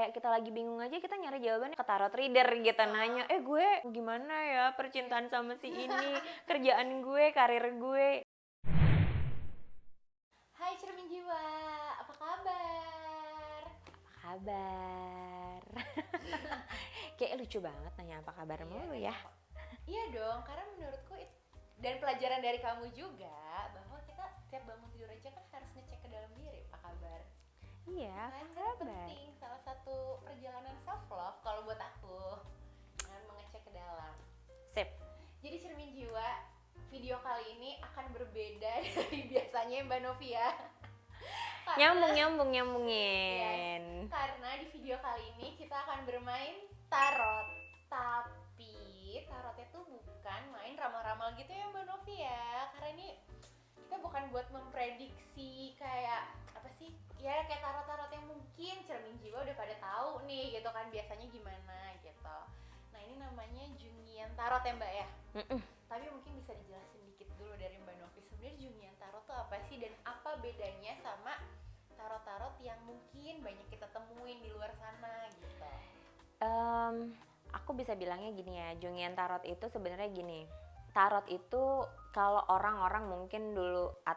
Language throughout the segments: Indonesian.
Kayak kita lagi bingung aja kita nyari jawabannya ke tarot reader gitu, nanya, gue gimana ya percintaan sama si ini, kerjaan gue, karir gue. Hai Cermin Jiwa, apa kabar? Kabar. Kayak lucu banget nanya apa kabar mulu ya. Iya dong, karena menurutku dan pelajaran dari kamu juga bahwa kita tiap bangun tidur aja kan harus ngecek ke dalam diri apa kabar. Iya, Kan apa karena kabar? penting, salah satu perjalanan self love kalau buat aku dengan mengecek ke dalam. Sip. Jadi Cermin Jiwa, video kali ini akan berbeda dari biasanya Mbak Novia. Nyambungin. Yes, karena di video kali ini kita akan bermain tarot. Tapi tarotnya tuh bukan main ramal-ramal gitu ya Mbak Novi ya. Karena ini kita bukan buat memprediksi kayak apa sih? Ya kayak tarot-tarot yang mungkin Cermin Jiwa udah pada tahu nih gitu kan biasanya gimana gitu. Nah ini namanya Jungian Tarot ya Mbak ya. Tapi mungkin bisa dijelasin dikit dulu dari Mbak Novi. Sebenarnya Jungian Tarot tuh apa sih dan apa bedanya sama tarot-tarot yang mungkin banyak kita temuin di luar sana gitu. Aku bisa bilangnya gini ya, Jungian Tarot itu sebenarnya gini. Tarot itu kalau orang-orang mungkin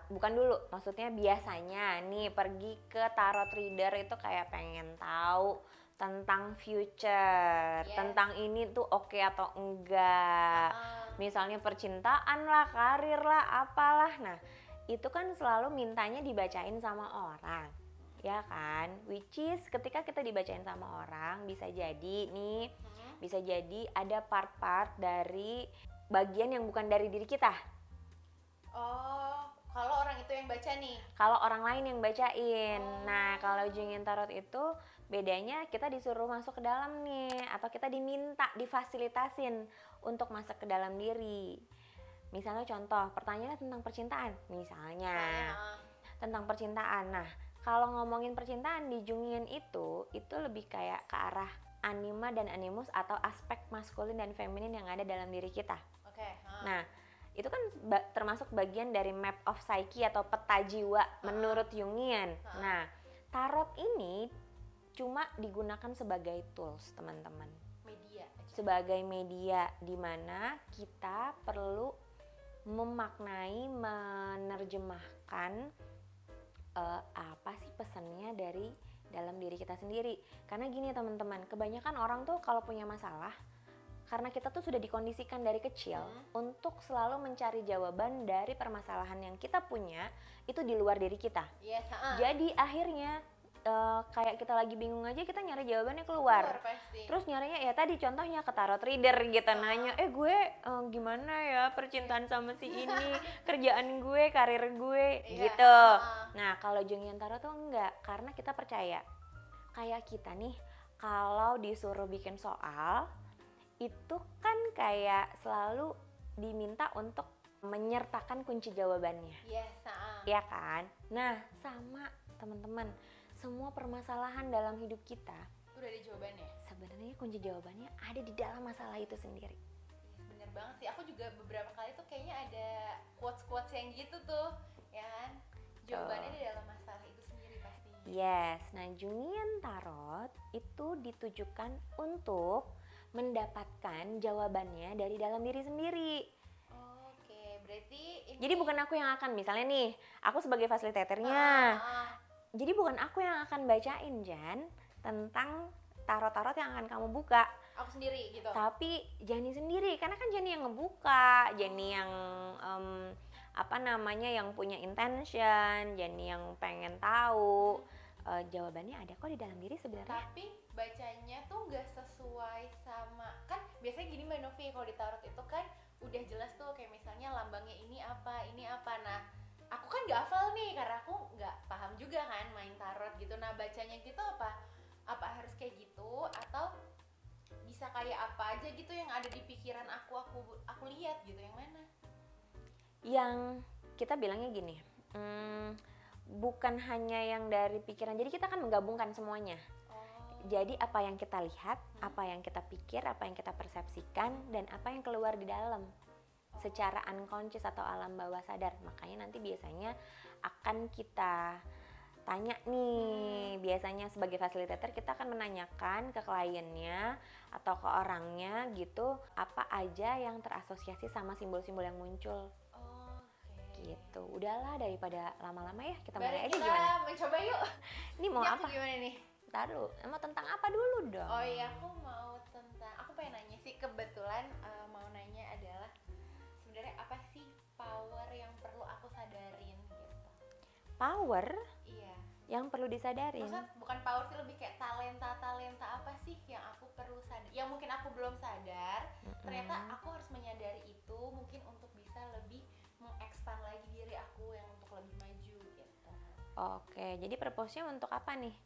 bukan dulu, maksudnya biasanya nih pergi ke tarot reader itu kayak pengen tahu tentang future, tentang ini tuh oke atau enggak. Misalnya percintaan lah, karir lah, apalah. Nah, itu kan selalu mintanya dibacain sama orang, ya kan? Which is ketika kita dibacain sama orang bisa jadi nih, bisa jadi ada part-part dari bagian yang bukan dari diri kita. Oh, kalau orang itu yang baca nih. Kalau orang lain yang bacain. Nah, kalau Jungian Tarot itu bedanya kita disuruh masuk ke dalam nih, atau kita diminta, difasilitasin untuk masuk ke dalam diri. Misalnya contoh, pertanyaannya tentang percintaan, misalnya. Tentang percintaan. Nah, kalau ngomongin percintaan di Jungian itu lebih kayak ke arah anima dan animus atau aspek maskulin dan feminin yang ada dalam diri kita. Nah, itu kan termasuk bagian dari map of psyche atau peta jiwa menurut Jungian. Nah, tarot ini cuma digunakan sebagai tools, teman-teman. Media. Sebagai media di mana kita perlu memaknai, menerjemahkan apa sih pesannya dari dalam diri kita sendiri. Karena gini teman-teman, kebanyakan orang tuh kalau punya masalah, karena kita tuh sudah dikondisikan dari kecil untuk selalu mencari jawaban dari permasalahan yang kita punya itu di luar diri kita. Yes, Jadi akhirnya kayak kita lagi bingung aja kita nyari jawabannya keluar. Terus nyarinya ya tadi contohnya ke tarot reader gitu, nanya, gue gimana ya percintaan sama si ini, kerjaan gue, karir gue, gitu. Nah, kalau Jungian Tarot tuh enggak, karena kita percaya kayak kita nih kalau disuruh bikin soal itu kan kayak selalu diminta untuk menyertakan kunci jawabannya. Yes, ya kan? Nah, sama teman-teman, semua permasalahan dalam hidup kita udah ada jawabannya. Sebenarnya kunci jawabannya ada di dalam masalah itu sendiri. Yes, bener banget sih. Aku juga beberapa kali tuh kayaknya ada quotes-quotes yang gitu tuh, ya kan? Jawabannya di dalam masalah itu sendiri pasti. Yes, nah Jungian Tarot itu ditujukan untuk mendapatkan jawabannya dari dalam diri sendiri. Oke, berarti ini... Jadi bukan aku yang akan, misalnya nih, aku sebagai fasilitatornya. Jadi bukan aku yang akan bacain, Jan, tentang tarot-tarot yang akan kamu buka. Aku sendiri gitu. Tapi Jani sendiri, karena kan Jani yang ngebuka, Jani yang yang punya intention, Jani yang pengen tahu. Jawabannya ada kok di dalam diri sebenarnya. Tapi bacanya tuh nggak sesuai sama, kan biasanya gini Mbak Novi, kalau di tarot itu kan udah jelas tuh kayak misalnya lambangnya ini apa. Nah, aku kan nggak hafal nih karena aku nggak paham juga kan main tarot gitu. Nah, bacanya gitu apa harus kayak gitu atau bisa kayak apa aja gitu yang ada di pikiran aku lihat gitu, yang mana? Yang kita bilangnya gini, bukan hanya yang dari pikiran, jadi kita kan menggabungkan semuanya. Jadi apa yang kita lihat, apa yang kita pikir, apa yang kita persepsikan, dan apa yang keluar di dalam secara unconscious atau alam bawah sadar. Makanya nanti biasanya akan kita tanya nih, biasanya sebagai fasilitator kita akan menanyakan ke kliennya atau ke orangnya gitu, apa aja yang terasosiasi sama simbol-simbol yang muncul Oke. gitu. Udahlah daripada lama-lama ya, kita Mari mulai aja kita gimana? mencoba yuk. Ini mau Ini aku apa? gimana nih? Taruh, mau tentang apa dulu dong? Oh iya, aku mau tentang, aku pengen nanya sih, kebetulan mau nanya adalah sebenarnya apa sih power yang perlu aku sadarin gitu. Power Iya. yang perlu disadarin. Maksudnya bukan power sih, lebih kayak talenta apa sih yang aku perlu sadar, yang mungkin aku belum sadar. Ternyata aku harus menyadari itu mungkin untuk bisa lebih mengekspan lagi diri aku yang untuk lebih maju gitu. Oke, jadi purpose-nya untuk apa nih?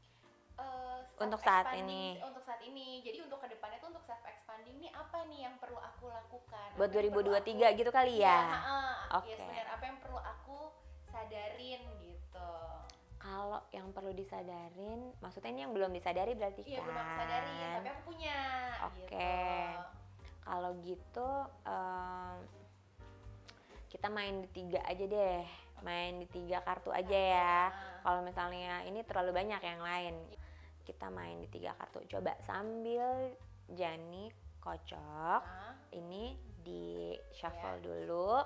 Self Untuk saat expanding ini. untuk saat ini. Jadi untuk kedepannya tuh untuk self expanding nih apa nih yang perlu aku lakukan Buat apa yang perlu 2023 gitu kali ya? Iya, Oke. sebenarnya apa yang perlu aku sadarin gitu. Kalau yang perlu disadarin, maksudnya ini yang belum disadari berarti Iya, kan? belum aku sadarin tapi aku punya. Oke. Gitu. Kalau gitu kita main di 3 aja deh, main di 3 kartu aja ya. Kalau misalnya ini terlalu banyak yang lain, kita main di 3 kartu. Coba sambil Jani kocok, ini di shuffle dulu.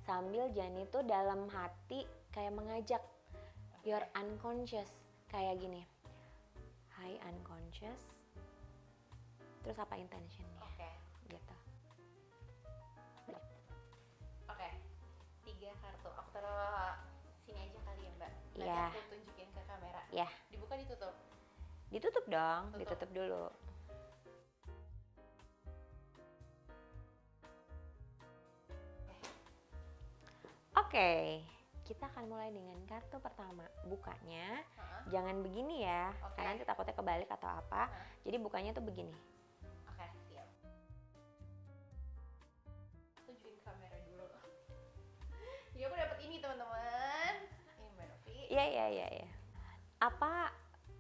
Sambil Jani tuh dalam hati kayak mengajak your unconscious, kayak gini. Hi unconscious. Terus apa intentionnya? Oke. Gitu. Oke. 3 kartu. Aku taruh sini aja kali ya, Mbak. Nanti Iya. aku tunjukin ke kamera. Ya, Dibuka, ditutup. ditutup dong, Tutup. ditutup dulu. Oke, kita akan mulai dengan kartu pertama. Bukanya jangan begini ya, Oke. karena nanti takutnya kebalik atau apa. Jadi bukanya tuh begini. Oke, siap. Tunjukin kamera dulu. Jadi aku dapat ini, teman-teman. Ini Mbak Novi. Iya. Apa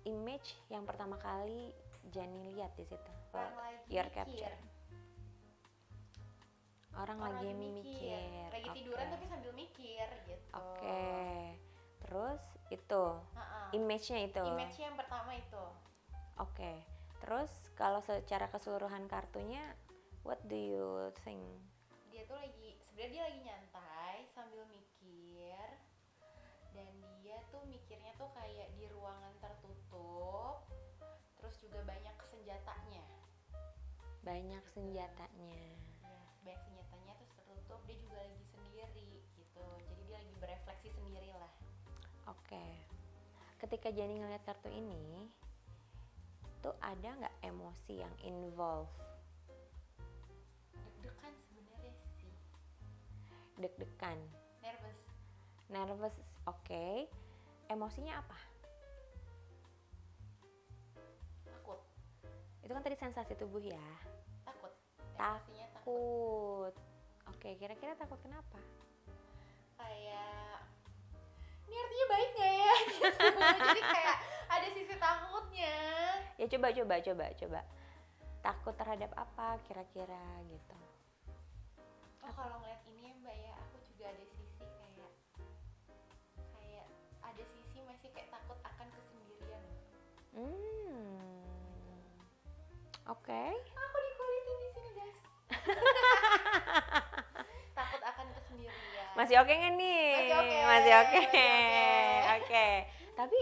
image yang pertama kali Jani lihat di situ? Orang lagi Your mikir. capture. Orang lagi mikir. Lagi Oke. tiduran tapi sambil mikir gitu. Oke. Terus itu image-nya itu. Image-nya yang pertama itu. Oke. Terus kalau secara keseluruhan kartunya, what do you think? Dia tuh lagi, sebenarnya dia lagi nyantai sambil mikir. Dan dia tuh mikirnya tuh kayak di ruangan tertutup. Terus juga banyak senjatanya. Banyak senjatanya. Ya, banyak senjatanya terus tertutup. Dia juga lagi sendiri gitu. Jadi dia lagi berefleksi sendiri lah. Oke. Ketika Jani ngeliat kartu ini, tuh ada nggak emosi yang involve? Deg-degan sebenarnya sih. Deg-degan, Nervous. nervous, oke. Emosinya apa? Takut. Itu kan tadi sensasi tubuh ya. Takut. Emosinya takut. Takut. Oke, kira-kira takut kenapa? Kayak ini artinya baik nggak ya gitu. Jadi kayak ada sisi takutnya. Ya coba. Takut terhadap apa kira-kira gitu? Oh, kalau ngeliat ini ya Mbak ya, aku juga ada sisi kayak ada sisi masih kayak takut akan kesendirian. Oke. Aku dikulitin di sini guys. Takut akan kesendirian. Masih oke nggak nih? Masih oke. Masih oke. Masih oke. Oke. Tapi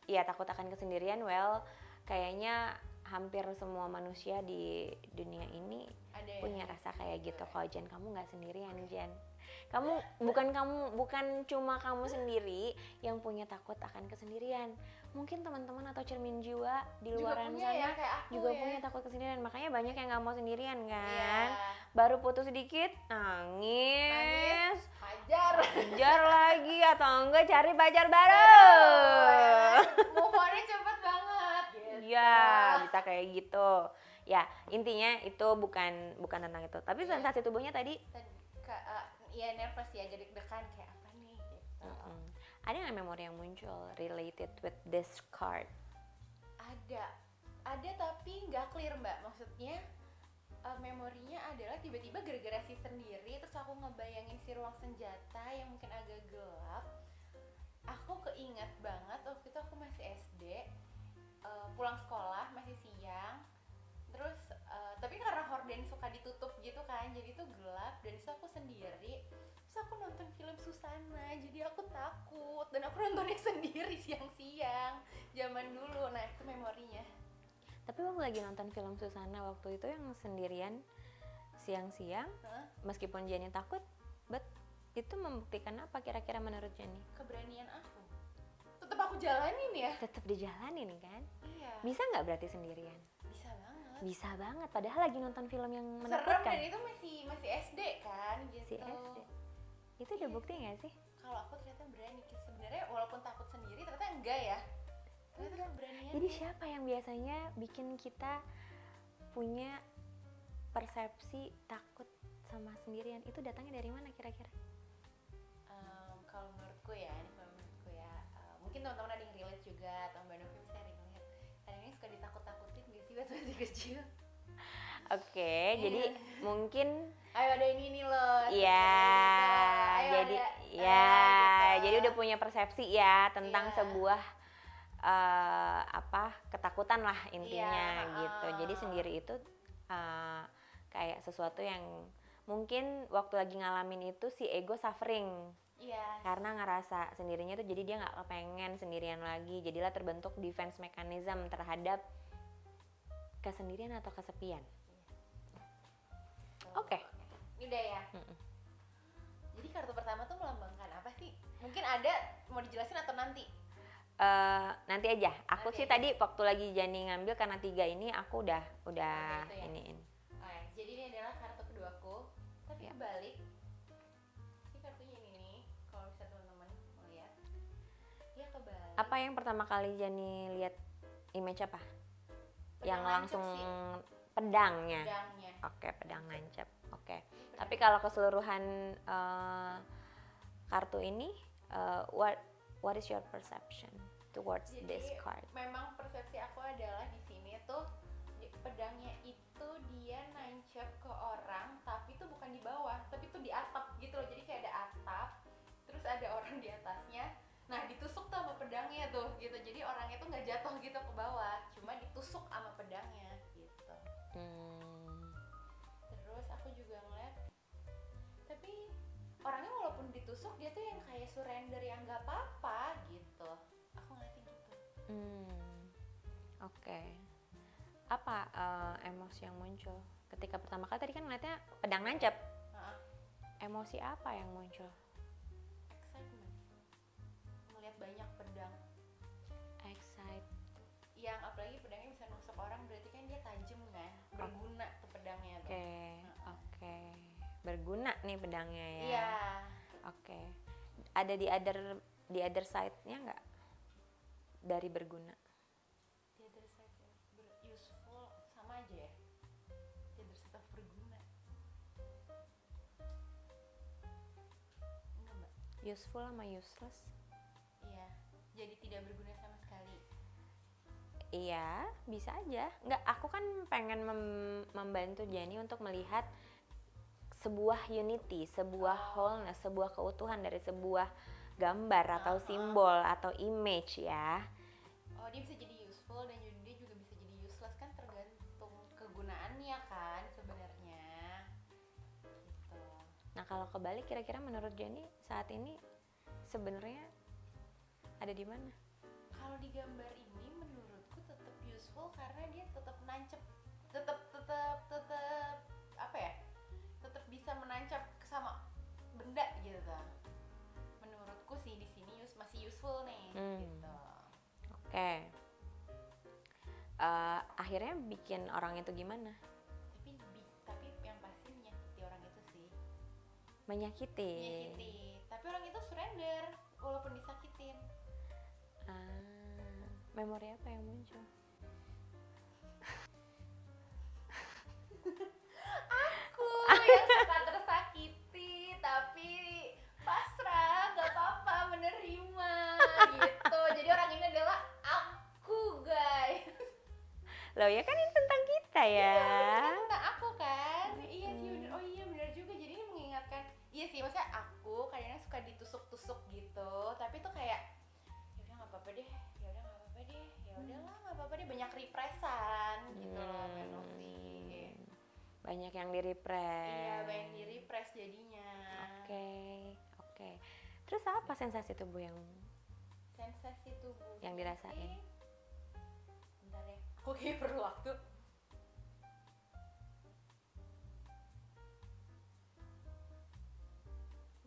ya takut akan kesendirian, well, kayaknya hampir semua manusia di dunia ini Ada ya? punya rasa kayak gitu. Kalau Jen, kamu nggak sendirian, Jen. Bukan cuma kamu sendiri yang punya takut akan kesendirian. Mungkin teman-teman atau cermin jiwa di Juga luaran punya sana ya, kayak aku juga ya. punya takut kesendirian. Makanya banyak yang nggak mau sendirian kan. Iya. Baru putus sedikit nangis. Hajar lagi atau enggak cari pacar baru. Move on-nya cepet banget gitu. Ya, bisa kayak gitu. Ya, intinya itu bukan tentang itu. Tapi Iya. sensasi tubuhnya tadi Ya nervous ya, jadi deg-degan kayak apa nih gitu. ada nggak memori yang muncul related with this card? Ada tapi nggak clear Mbak. Maksudnya memorinya adalah tiba-tiba gara-gara si sendiri, terus aku ngebayangin si ruang senjata yang mungkin agak gelap. aku keinget banget waktu itu aku masih SD, pulang sekolah masih siang, terus tapi karena horden suka ditutup gitu kan, jadi itu gelap dan itu aku sendiri, terus aku nonton film Susana, jadi aku takut dan aku nontonnya sendiri siang-siang zaman dulu. Nah itu memorinya. Tapi waktu lagi nonton film Susana waktu itu yang sendirian siang-siang, Hah? meskipun Jenny takut, but itu membuktikan apa kira-kira menurut Jenny? Keberanian aku tetap aku jalanin ya. Tetap dijalanin kan? Iya, Bisa nggak berarti sendirian? bisa banget. Bisa banget, padahal lagi nonton film yang Serem menakutkan. dan itu masih SD kan gitu. Si SD. Itu udah bukti nggak sih? Kalau aku ternyata berani, sebenarnya walaupun takut sendiri ternyata enggak ya. Ternyata keberanian. Jadi siapa yang biasanya bikin kita punya persepsi takut sama sendirian? Itu datangnya dari mana kira-kira? Kalau menurutku ya, mungkin teman-teman ada yang relate juga, atau Mbak Novi bisa relate. Kadang ini suka ditakut-takutin gak sih waktu masih kecil? Oke, jadi mungkin Ayo ada yang ini loh. iya, Ayo jadi ada, ya, gitu. jadi udah punya persepsi ya tentang Iya. sebuah ketakutan lah intinya Iya, gitu. Jadi sendiri itu kayak sesuatu yang mungkin waktu lagi ngalamin itu si ego suffering Iya. karena ngerasa sendirinya tuh, jadi dia nggak kepengen sendirian lagi, jadilah terbentuk defense mechanism terhadap kesendirian atau kesepian. Oke. Ini udah ya. Jadi kartu pertama tuh melambangkan apa sih? Mungkin ada mau dijelasin atau nanti? Nanti aja. Aku Nanti sih aja. tadi waktu lagi Jani ngambil karena 3 ini aku udah Oke, itu ya. iniin. Oke, jadi ini adalah kartu keduaku, tapi Ya. kebalik. Ini kartunya ini nih, kalau bisa teman-teman mau lihat. Dia kebalik. Apa yang pertama kali Jani lihat image apa? Pedang Yang nancep langsung sih, pedangnya. pedangnya. Oke, pedang nancep. Oke. Pedang. Tapi kalau keseluruhan kartu ini, what is your perception towards Jadi, this card? memang persepsi aku adalah di sini tuh pedangnya itu dia nancep ke orang, tapi itu bukan di bawah, tapi itu di atap gitu loh. Jadi kayak ada atap, terus ada orang di atasnya. Nah ditusuk tuh sama pedangnya tuh gitu. Jadi orangnya tuh nggak jatuh gitu ke bawah, cuma ditusuk sama pedangnya gitu. Terus aku juga ngeliat, tapi orangnya walaupun ditusuk dia tuh yang kayak surrender, yang nggak apa-apa gitu. Aku ngeliatnya gitu. Oke. Apa emosi yang muncul ketika pertama kali tadi kan ngeliatnya pedang nancep? Heeh. Emosi apa yang muncul? Excitement ngeliat banyak pedang, Excite. yang apalagi pedangnya bisa nusuk orang, berarti kan dia tajam kan, berguna tuh pedangnya tuh. Oke. Berguna nih pedangnya ya. Iya. Oke. Ada di other side-nya nggak dari berguna? The other side useful sama aja ya. The other side of berguna. Enggak mbak. Useful sama useless? Iya. Jadi tidak berguna sama sekali. Iya, bisa aja. Nggak, aku kan pengen membantu Jenny untuk melihat sebuah unity, sebuah wholeness, sebuah keutuhan dari sebuah gambar atau simbol atau image ya. Oh dia bisa jadi useful dan dia juga bisa jadi useless, kan tergantung kegunaannya kan sebenarnya. Gitu. Nah kalau kebalik kira-kira menurut Jenny saat ini sebenarnya ada di mana? Kalau di gambar ini menurutku tetap useful karena dia tetap nancep, tetap apa ya? Tetap bisa menancap sama benda gitu. Menurutku sih di sini masih useful nih gitu. Oke. Akhirnya bikin orang itu gimana? Tapi yang pasti menyakiti orang itu sih. Menyakiti. Tapi orang itu surrender walaupun disakitin. Memori apa yang muncul? Aku yang suka tersakiti tapi pasrah, gak apa-apa, menerima gitu. Jadi orang ini adalah aku guys. Loh ya kan ini tentang kita ya. Kan tentang aku kan. Iya sih bener. Oh iya bener juga. Jadi ini mengingatkan. Iya sih maksudnya aku kadang-kadang suka ditusuk-tusuk gitu. Tapi tuh kayak apa-apa deh, ya udah nggak apa-apa deh, ya udahlah nggak apa-apa deh, banyak repressan gitu loh Mbak Novi. Banyak yang di-repress. Iya, banyak di repress jadinya. Oke. Terus apa sensasi tubuh yang Sensasi tubuh yang dirasain? Bentar ya, aku kayak perlu waktu.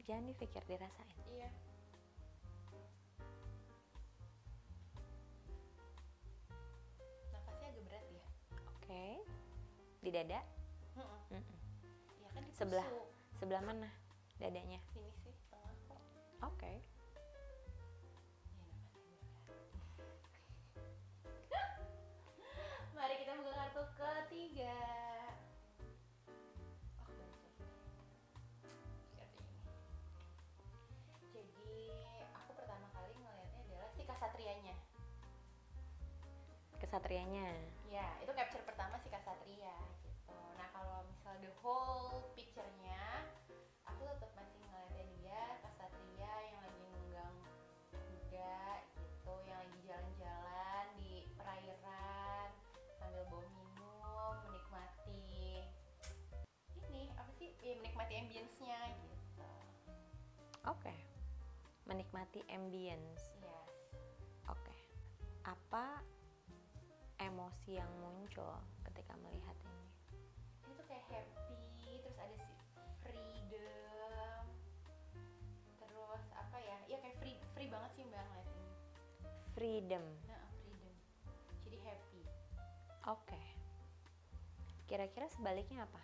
Jangan dipikir, dirasain. Iya. Nafasnya agak berat ya. Oke. Di dada? Mm-mm. Iya kan ditusuk. Sebelah mana dadanya? Sini sih, tengah kok. Oke. Ya, nafasnya berat. Mari kita buka kartu ketiga. Oh, bagus. Kartu ini. Jadi, aku pertama kali ngelihatnya adalah si kasatrianya. Kesatrianya. Ya, itu capture pertama si Kasatria gitu. Nah, kalau misal the whole picture-nya, aku tetap masih ngeliatnya dia Kasatria yang lagi nunggang kuda gitu, yang lagi jalan-jalan di perairan sambil bawa minum, menikmati ini apa sih? Ya, menikmati ambience-nya gitu. Oke. Menikmati ambience. Yes. Oke. Apa emosi yang muncul ketika melihat ini? Ini tuh kayak happy, terus ada si freedom, terus apa ya? Iya kayak free banget sih Mbak ngeliat ini. Freedom. Nah, freedom. Jadi happy. Oke. Kira-kira sebaliknya apa?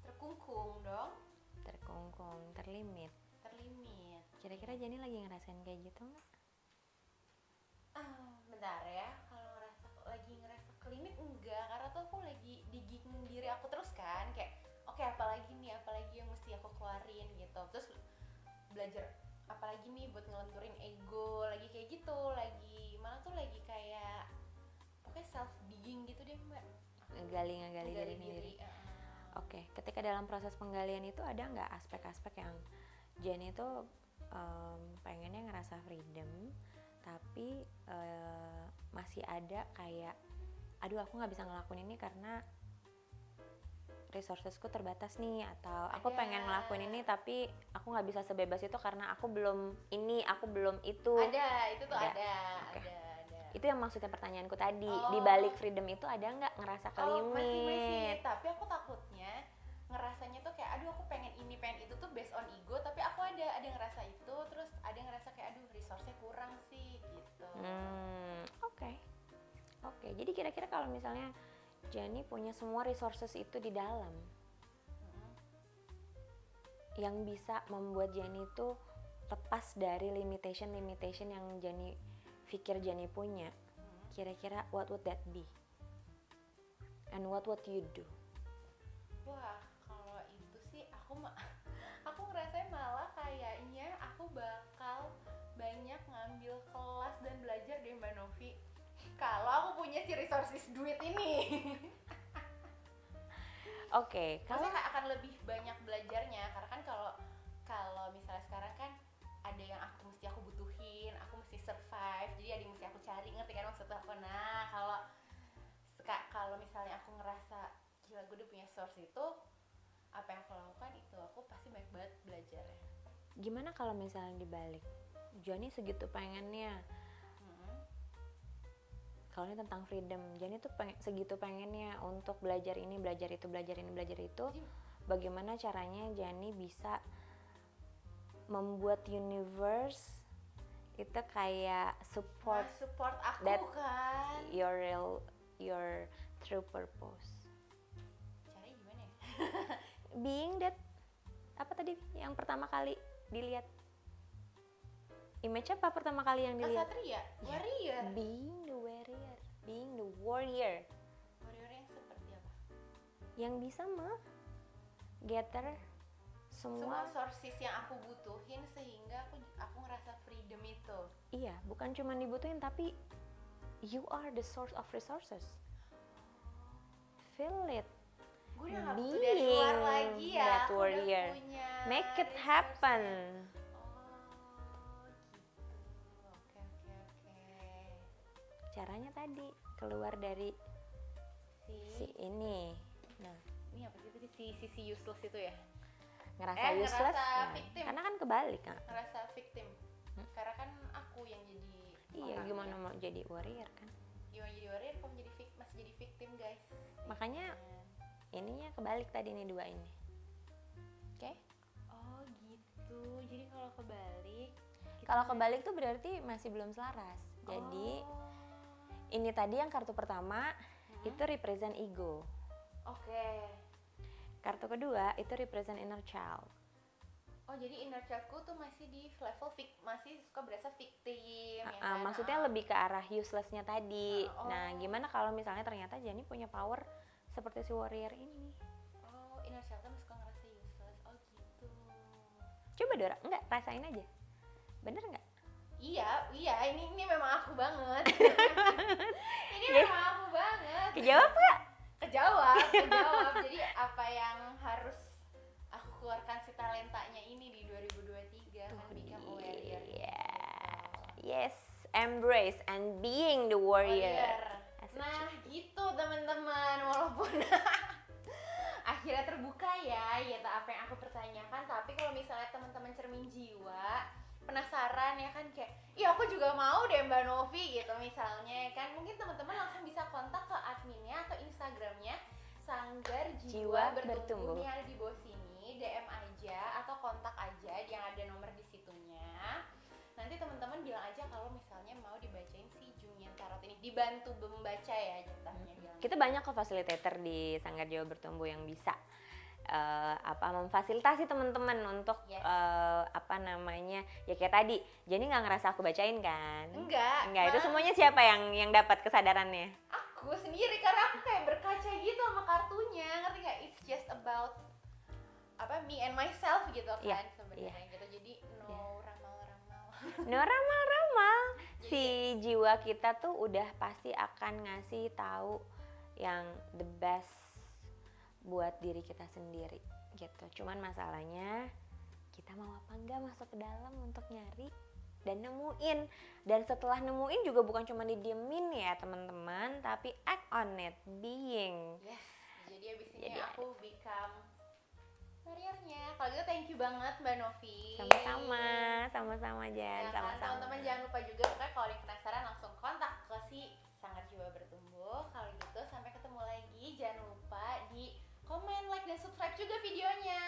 Terkungkung dong, Terkungkung, terlimit. terlimit. Kira-kira Jani lagi ngerasain kayak gitu nggak? Bentar ya, kalau lagi ngerasa kelimit enggak, karena tuh aku lagi digging diri aku terus kan, kayak oke, apalagi yang mesti aku keluarin gitu. Terus belajar apalagi nih buat ngelenturin ego, lagi kayak gitu, malah tuh lagi kayak pokoknya self digging gitu deh Mbak. Ngegali Menggali diri sendiri. diri. Oke, ketika dalam proses penggalian itu ada nggak aspek-aspek yang Jenny itu pengennya ngerasa freedom, tapi masih ada kayak, aduh aku nggak bisa ngelakuin ini karena resourcesku terbatas nih, atau aku pengen ngelakuin ini tapi aku nggak bisa sebebas itu karena aku belum ini, aku belum itu. Ada, itu tuh ada. Oke. Ada. Itu yang maksudnya pertanyaanku tadi. Di balik freedom itu ada nggak ngerasa kelimit? Masih. Tapi aku takutnya ngerasanya tuh kayak aduh aku pengen ini pengen itu tuh based on ego, tapi aku ada ngerasa itu, terus ada ngerasa kayak aduh resource-nya kurang sih gitu. Oke. Jadi kira-kira kalau misalnya Jenny punya semua resources itu di dalam, yang bisa membuat Jenny itu lepas dari limitation yang Jenny pikir Jenny punya, kira-kira what would that be? And what would you do? Wah, kalau itu sih aku ngerasain malah kayaknya aku bakal banyak ngambil kelas dan belajar deh Mbak Novi. Kalau aku punya si resources duit ini. Oke, kalau Maksudnya akan lebih banyak belajarnya, karena kan kalau misalnya sekarang kan ada yang aku butuhin, aku mesti survive, jadi ada yang mesti aku cari, ngerti kan maksud aku? Nah, kalau misalnya aku ngerasa gila gue udah punya source itu, apa yang aku lakukan itu aku pasti banyak banget belajarnya. gimana kalau misalnya dibalik, Jenny segitu pengennya, kalau ini tentang freedom, Jenny tuh segitu pengennya untuk belajar ini, belajar itu, belajar ini, belajar itu. Bagaimana caranya Jenny bisa membuat universe itu kayak support aku that kan. your true purpose. Caranya gimana ya? Being that, apa tadi yang pertama kali dilihat? Image apa pertama kali yang dilihat? Kasatria, warrior. Being the warrior. Being the warrior. Warrior yang seperti apa? Yang bisa gather Semua semua. sources yang aku butuhin sehingga aku ngerasa freedom itu. Iya, bukan cuma dibutuhin tapi you are the source of resources. Feel it. Gue udah gak butuh dari luar lagi ya. That Aku warrior. udah punya Make it resource-nya. happen. Oh gitu. Oke. caranya tadi keluar dari si ini. Nah, ini apa sih tadi si useless itu ya? ngerasa ngerasa useless ya. victim. Karena kan kebalik kan. Ngerasa victim. Karena kan aku yang jadi Iya, orangnya. gimana mau jadi warrior kan? Gimana jadi warrior kamu masih jadi victim, guys. Makanya ininya kebalik tadi nih dua ini. Oke? Oh gitu. Jadi kalau kebalik Kalau kebalik tuh berarti masih belum selaras. Jadi ini tadi yang kartu pertama itu represent ego. Oke. Kartu kedua itu represent inner child. Oh, jadi inner childku tuh masih di level masih suka berasa victim ya kan? Maksudnya lebih ke arah uselessnya tadi. Oh. Nah, gimana kalau misalnya ternyata Jenny punya power seperti si warrior ini? Oh, inner child tuh suka ngerasa useless. Oh gitu. Coba Dora, enggak, rasain aja. Bener nggak? Iya, ini memang aku banget. Ini memang aku banget. Kejawab nggak? Kejawab. Jadi apa yang harus aku keluarkan si talentanya ini di 2023 kan become a warrior. Yes, embrace and being the warrior. As a Nah, gitu teman-teman, walaupun akhirnya terbuka ya apa yang aku pertanyakan, tapi kalau misalnya teman-teman cermin jiwa penasaran ya kan kayak, iya aku juga mau deh Mbak Novi gitu misalnya kan, mungkin teman-teman langsung bisa kontak ke adminnya atau Instagramnya Sanggar Jiwa Bertumbuh yang ada di bawah sini, DM aja atau kontak aja yang ada nomor di situnya. Nanti teman-teman bilang aja kalau misalnya mau dibacain si Jungian Tarot ini, dibantu membaca ya jatahnya bilang. Kita banyak kok fasilitator di Sanggar Jiwa Bertumbuh yang bisa memfasilitasi teman-teman untuk Yes. Ya kayak tadi Jenny nggak ngerasa aku bacain kan? Enggak, itu semuanya siapa yang dapat kesadarannya? aku sendiri, karena aku kayak berkaca gitu sama kartunya, ngerti gak? It's just about me and myself gitu kan, Iya, sebenarnya gitu. Jadi ramal-ramal. No ramal-ramal. Si jiwa kita tuh udah pasti akan ngasih tahu yang the best buat diri kita sendiri gitu. Cuman masalahnya kita mau apa enggak masuk ke dalam untuk nyari dan nemuin. Dan setelah nemuin juga bukan cuma didiemin ya teman-teman, tapi act on it, being. Yes, jadi abis ini aku become warriornya. Kalau gitu thank you banget Mbak Novi. Sama-sama Jan, Ya kan, sama-sama. teman-teman jangan lupa juga pokoknya kalau yang penasaran langsung kontak ke si Sanggar Jiwa Bertumbuh. Kalau gitu sampai ketemu lagi, jangan lupa di komen, like, dan subscribe juga videonya